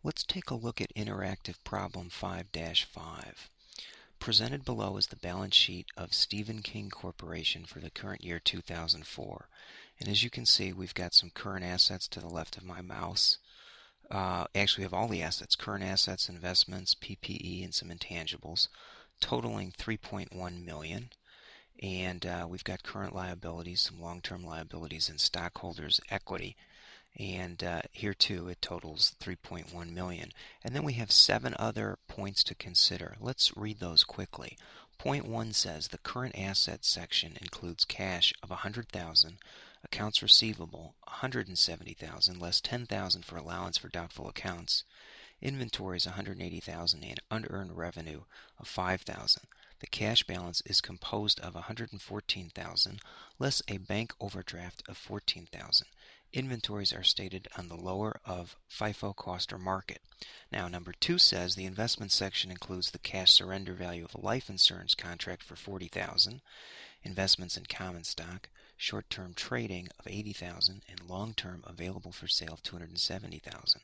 Let's take a look at interactive problem 5-5. Presented below is the balance sheet of Stephen King Corporation for the current year 2004. And as you can see, we've got some current assets to the left of my mouse. Actually, we have all the assets, current assets, investments, PPE, and some intangibles, totaling 3.1 million. And we've got current liabilities, some long-term liabilities, and stockholders' equity. And here too it totals 3.1 million. And then we have 7 other points to consider. Let's read those quickly. Point 1 says the current assets section includes cash of 100,000, accounts receivable 170,000 less 10,000 for allowance for doubtful accounts, inventories 180,000 and unearned revenue of 5,000. The cash balance is composed of 114,000 less a bank overdraft of 14,000. Inventories are stated on the lower of FIFO cost or market. Now, number 2 says the investment section includes the cash surrender value of a life insurance contract for 40,000, investments in common stock, short-term trading of 80,000, and long-term available for sale of 270,000.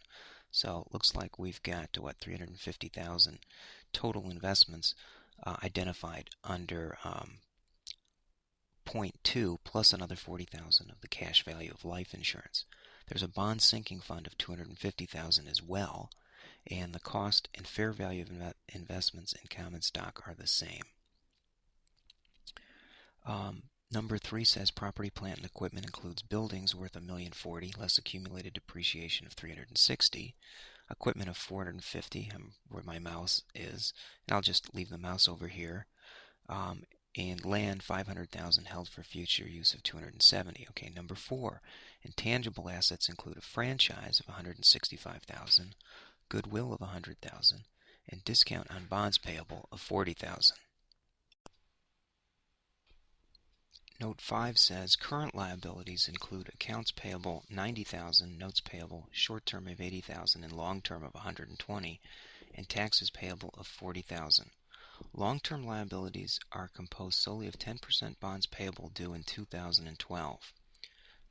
So it looks like we've got 350,000 total investments identified under point 2 plus another 40,000 of the cash value of life insurance. There's a bond sinking fund of 250,000 as well, and the cost and fair value of investments in common stock are the same. Number 3 says property, plant, and equipment includes buildings worth $1,040,000 less accumulated depreciation of $360,000, equipment of $450,000, where my mouse is, and I'll just leave the mouse over here, and land $500,000 held for future use of $270,000. Okay, number 4, intangible assets include a franchise of $165,000, goodwill of $100,000, and discount on bonds payable of $40,000. Note 5 says current liabilities include accounts payable 90,000, notes payable short-term of 80,000 and long-term of 120, and taxes payable of 40,000. Long-term liabilities are composed solely of 10% bonds payable due in 2012.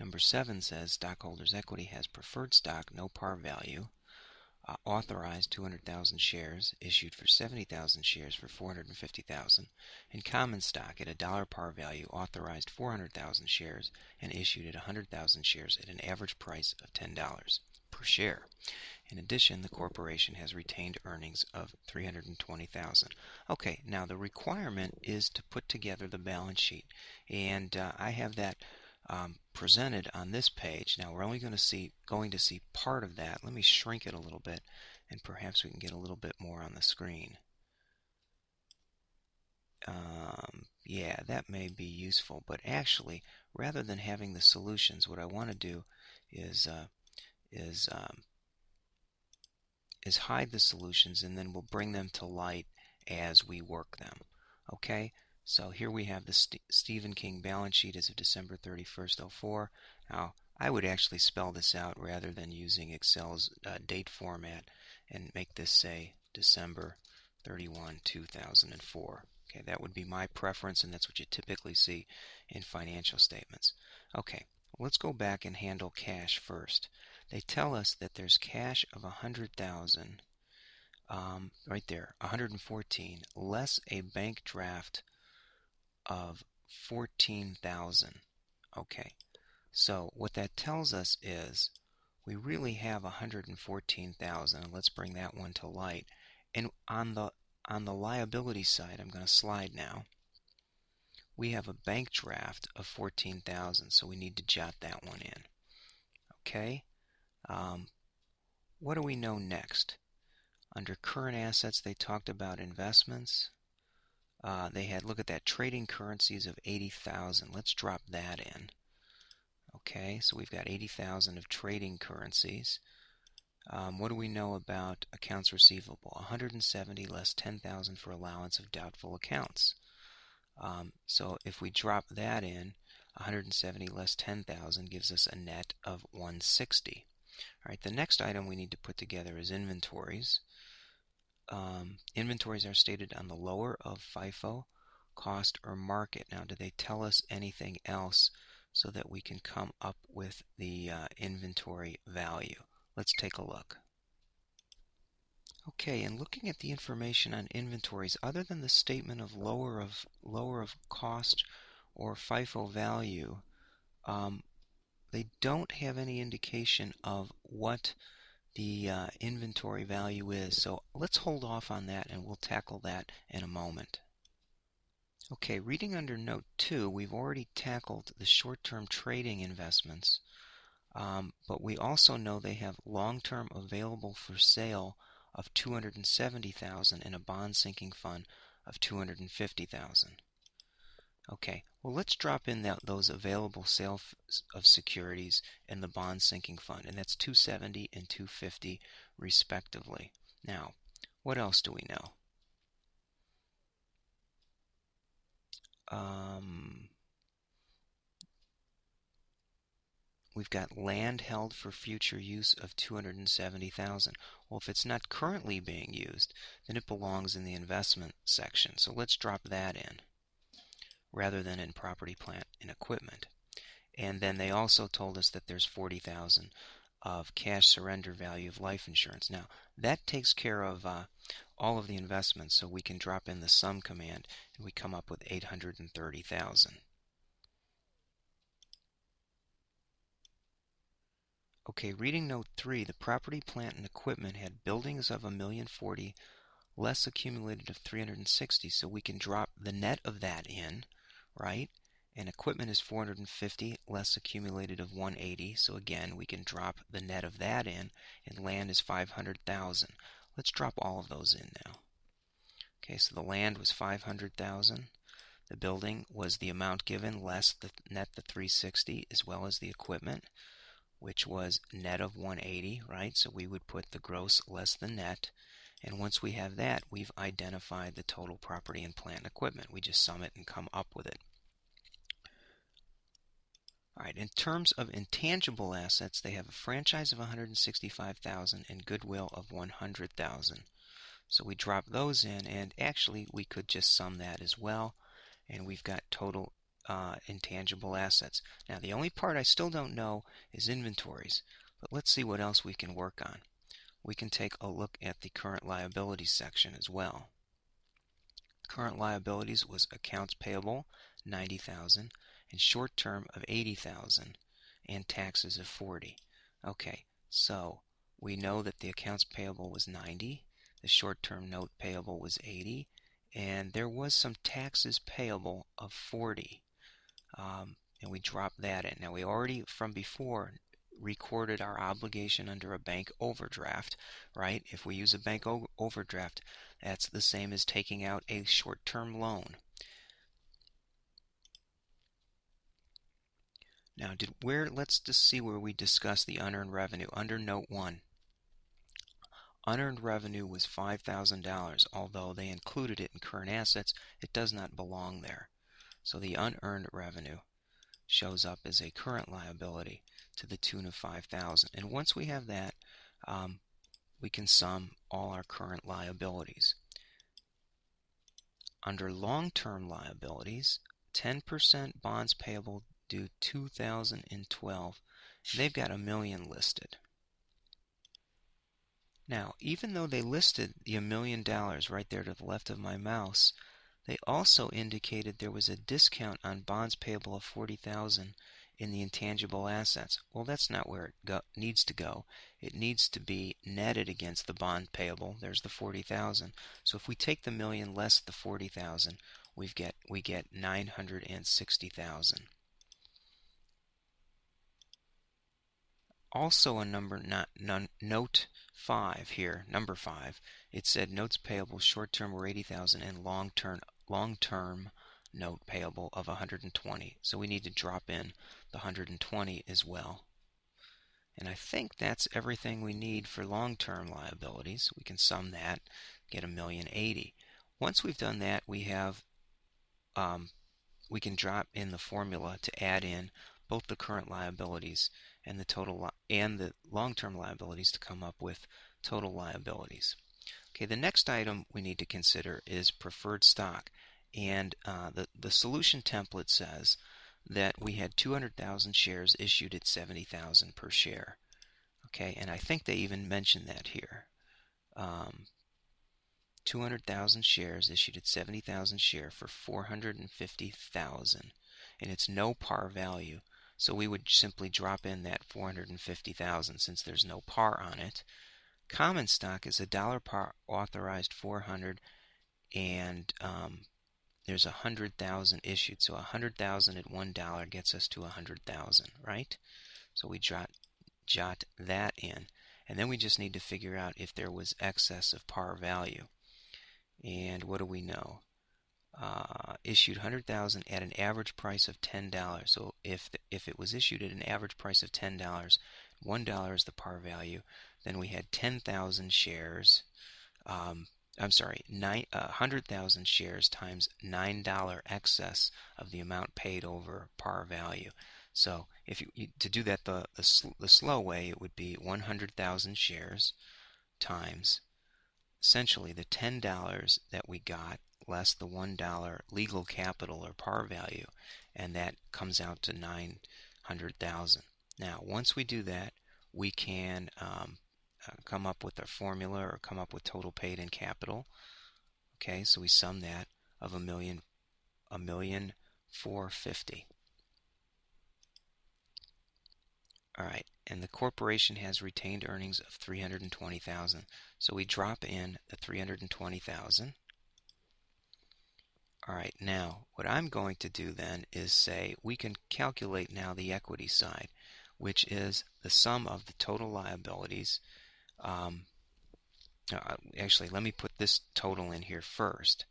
Number 7 says stockholders' equity has preferred stock, no par value, authorized 200,000 shares, issued for 70,000 shares for 450,000, and common stock at $1 par value, authorized 400,000 shares, and issued at 100,000 shares at an average price of $10 per share. In addition, the corporation has retained earnings of $320,000. Okay, now the requirement is to put together the balance sheet, and I have that presented on this page. Now we're only going to see part of that. Let me shrink it a little bit, and perhaps we can get a little bit more on the screen. Yeah, that may be useful, but actually, rather than having the solutions, what I want to do is hide the solutions, and then we'll bring them to light as we work them. Okay, so here we have the Stephen King balance sheet as of December 31st, 04. Now, I would actually spell this out rather than using Excel's date format and make this say December 31, 2004. Okay, that would be my preference, and that's what you typically see in financial statements. Okay, let's go back and handle cash first. They tell us that there's cash of 100,000, right there, 114, less a bank draft of 14,000. Okay, so what that tells us is we really have 114,000. Let's bring that one to light. And on the liability side, I'm going to slide now. We have a bank draft of 14,000, so we need to jot that one in. Okay. What do we know next? Under current assets, they talked about investments. They had, look at that, trading currencies of 80,000. Let's drop that in. Okay, so we've got 80,000 of trading currencies. What do we know about accounts receivable? 170 less 10,000 for allowance of doubtful accounts. So if we drop that in, 170 less 10,000 gives us a net of 160. All right, the next item we need to put together is inventories. Inventories are stated on the lower of FIFO, cost, or market. Now, do they tell us anything else so that we can come up with the inventory value? Let's take a look. Okay, and looking at the information on inventories, other than the statement of lower of cost or FIFO value, um, they don't have any indication of what the inventory value is. So let's hold off on that and we'll tackle that in a moment. Okay, reading under Note 2, we've already tackled the short-term trading investments, but we also know they have long-term available for sale of $270,000 and a bond sinking fund of $250,000. Okay, well let's drop in those available sale of securities in the bond sinking fund, and that's 270 and 250 respectively. Now, what else do we know? We've got land held for future use of 270,000. Well, if it's not currently being used, then it belongs in the investment section. So let's drop that in rather than in property, plant, and equipment. And then they also told us that there's 40,000 of cash surrender value of life insurance. Now, that takes care of all of the investments, so we can drop in the sum command and we come up with 830,000. Okay, reading note 3, the property, plant, and equipment had buildings of $1,040,000 less accumulated of 360, so we can drop the net of that in, right? And equipment is 450 less accumulated of 180, so again we can drop the net of that in, and land is 500,000. Let's drop all of those in now. Okay, so the land was 500,000. The building was the amount given less the net the 360 as well as the equipment, which was net of 180, right? So we would put the gross less the net. And once we have that, we've identified the total property and plant and equipment. We just sum it and come up with it. All right, in terms of intangible assets, they have a franchise of 165,000 and goodwill of 100,000. So we drop those in, and actually we could just sum that as well, and we've got total intangible assets. Now the only part I still don't know is inventories, but let's see what else we can work on. We can take a look at the current liabilities section as well. Current liabilities was accounts payable 90,000 and short term of 80,000 and taxes of 40. Okay, so we know that the accounts payable was 90, the short term note payable was 80, and there was some taxes payable of 40. And we dropped that in. Now we already from before recorded our obligation under a bank overdraft, right? If we use a bank overdraft, that's the same as taking out a short-term loan. Now, let's just see where we discuss the unearned revenue under Note 1. Unearned revenue was $5,000, although they included it in current assets. It does not belong there. So the unearned revenue shows up as a current liability to the tune of $5,000. And once we have that, we can sum all our current liabilities. Under long-term liabilities, 10% bonds payable due 2012. They've got $1 million listed. Now, even though they listed the $1 million right there to the left of my mouse, they also indicated there was a discount on bonds payable of 40,000 in the intangible assets. Well, that's not where it needs to go. It needs to be netted against the bond payable. There's the 40,000. So if we take the million less the 40,000, we get 960,000. Also on note 5 here, number 5, it said notes payable short-term were 80,000 and long-term note payable of 120. So we need to drop in the 120 as well. And I think that's everything we need for long-term liabilities. We can sum that, get $1,080,000. Once we've done that, we can drop in the formula to add in both the current liabilities and the total and the long-term liabilities to come up with total liabilities. Okay, the next item we need to consider is preferred stock, and the solution template says that we had 200,000 shares issued at 70,000 per share. Okay, and I think they even mentioned that here. 200,000 shares issued at 70,000 share for 450,000, and it's no par value. So we would simply drop in that 450,000 since there's no par on it. Common stock is $1 par authorized 400, and there's 100,000 issued. So 100,000 at $1 gets us to 100,000, right? So we jot that in, and then we just need to figure out if there was excess of par value. And what do we know? Issued 100,000 at an average price of $10. So if it was issued at an average price of $10, $1 is the par value, then we had 10,000 shares. I'm sorry, 100,000 shares times $9 excess of the amount paid over par value. So if you to do that the slow way, it would be 100,000 shares times essentially the $10 that we got less the $1 legal capital or par value, and that comes out to 900,000. Now, once we do that, we can come up with a formula or come up with total paid in capital. Okay, so we sum that of $1,450,000. All right, and the corporation has retained earnings of $320,000. So we drop in the $320,000. All right, now what I'm going to do then is say we can calculate now the equity side, which is the sum of the total liabilities. Actually, let me put this total in here first.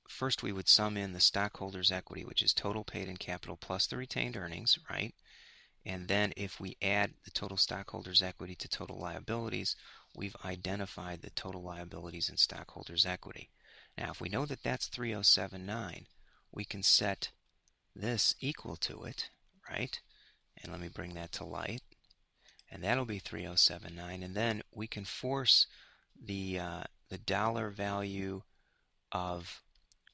First, we would sum in the stockholders' equity, which is total paid in capital plus the retained earnings, right? And then if we add the total stockholders' equity to total liabilities, we've identified the total liabilities and stockholders' equity. Now, if we know that that's 3079, we can set this equal to it, right? And let me bring that to light. And that'll be 3079. And then we can force the dollar value of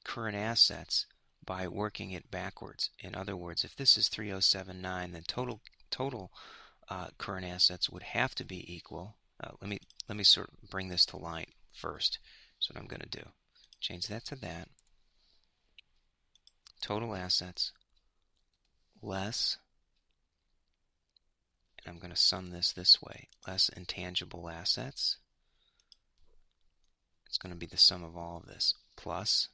current assets by working it backwards. In other words, if this is 3079, then total current assets would have to be equal. Let me sort of bring this to light first. That's what I'm going to do. Change that to that. Total assets less, and I'm going to sum this way, less intangible assets. It's going to be the sum of all of this, plus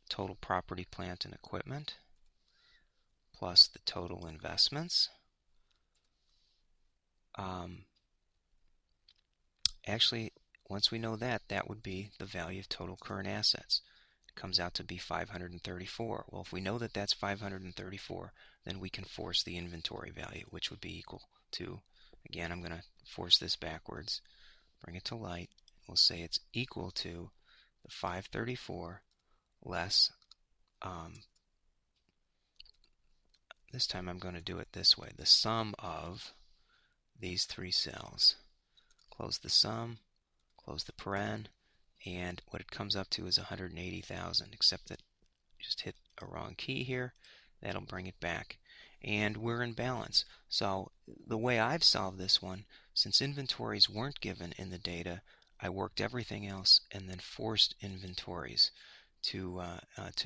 total property, plant, and equipment, plus the total investments. Actually, once we know that, that would be the value of total current assets. It comes out to be 534. Well, if we know that that's 534, then we can force the inventory value, which would be equal to, again, I'm going to force this backwards, bring it to light. We'll say it's equal to the 534 less, this time I'm going to do it this way, the sum of these three cells. Close the sum, close the paren, and what it comes up to is 180,000, except that I just hit a wrong key here. That'll bring it back. And we're in balance. So the way I've solved this one, since inventories weren't given in the data, I worked everything else and then forced inventories to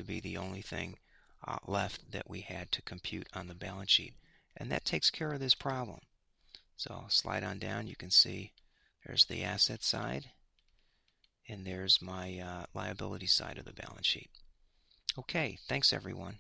be the only thing left that we had to compute on the balance sheet. And that takes care of this problem. So I'll slide on down. You can see there's the asset side, and there's my liability side of the balance sheet. Okay, thanks everyone.